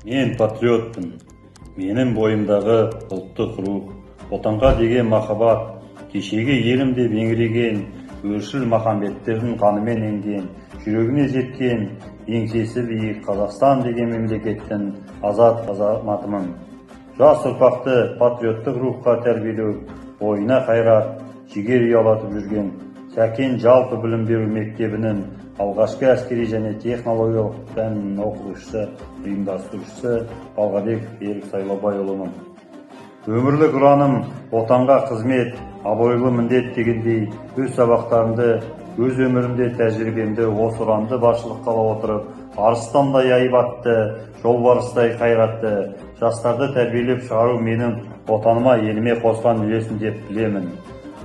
Мен патриотпын. Менің бойымдағы ұлттық рух, отанға деген махаббат, кешегі елім деп еңіреген, өршіл махамбеттердің қанымен енген, жүрегіне жеткен, еңсесі биік Қазақстан деген мемлекеттің азат азаматымын. Жас ұрпақты патриоттық рухқа тәрбиелеу, бойына қайрат, жігер ұялатып жүрген Сәкен жалпы білім беру мектебінің алғашқы әскери және технологиялық пәнінің оқытушысы, ұйымдастырушысы Балғабек Берік Сайлаубайұлымын. Өмірлік ұраным отанға қызмет, абыройлы міндет дегендей, өз сабақтарымды, өз өмірімде тәжірибемді осы ұранды басшылыққа ала отырып, арыстандай айбатты, жолбарыстай қайратты жастарды тәрбиелеп шығару менің отаныма, еліме қосқан үлесім деп білемін.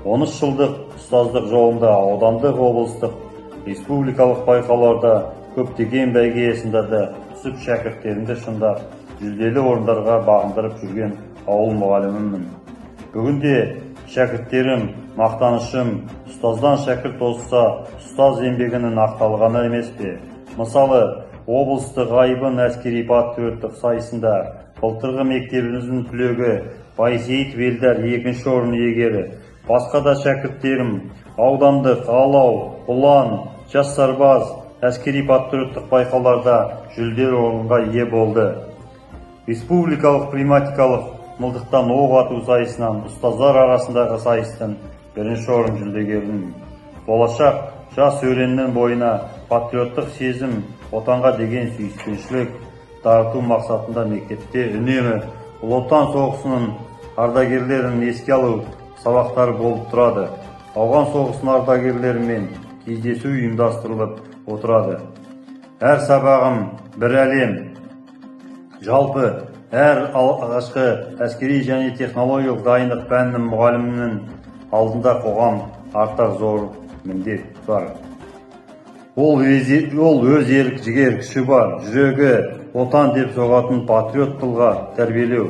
13 жылдық ұстаздық жолында аудандық, облыстық, республикалық байқауларда көптеген бәйге сындарда түсіп шәкірттерімді шыңдап, жүлделі орындарға бағындырып жүрген ауыл мұғалімімін. Бүгінде шәкірттерім, мақтанышым, ұстаздан шәкірт озса, ұстаз еңбегінің ақталғаны емес пе? Мысалы, облыстық айбын әскери патриоттық сайысында былтырғы мектебіміздің түлегі Байсейітов Елдар 2-ші орын иегері, басқа да шәкірттерім аудандық, Алау, Ұлан, Жас сарбаз әскери патриоттық байқауларда жүлделі орынға ие болды. Республикалық пневматикалық мылтықтан оқ ату сайысынан ұстаздар арасындағы сайыстың 1-ші орын жүлдегерімін. Болашақ жас өреннің бойына патриоттық сезім, отанға деген сүйіспеншілік дарыту мақсатында мектепте үнемі Ұлы Отан соғысының ардагерлерін еске алу сабақтары болып тұрады. Ауған соғысының ардагерлерімен кездесу ұйымдастырылып отырады. Әр сабағым бір әлем. Жалпы әр алғашқы әскери және технологиялық дайындық пәнінің мұғалімінің алдында қоғам артық зор міндет бар. Ол өз ерік жігер күші бар, жүрегі отан деп соғатын патриот тұлға тәрбиелеу.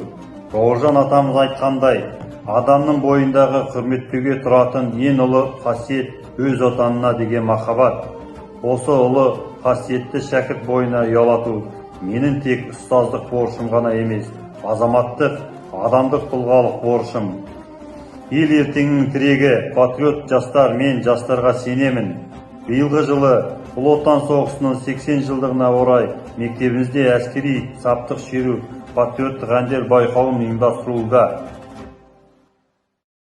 Бауыржан атамыз айтқандай, адамның бойындағы құрметтеуге тұратын ең ұлы қасиет өз отанына деген махаббат. Осы ұлы қасиетті шәкірт бойына ұялату менің тек ұстаздық борышым ғана емес, азаматтық, адамдық тұлғалық борышым. Ел ертеңінің тірегі патриот жастар, мен жастарға сенемін. Биылғы жылы Ұлы Отан соғысының 80 жылдығына орай мектебімізде әскери саптық шеру патриоттық әндер байқауын ұйымдастырылуда.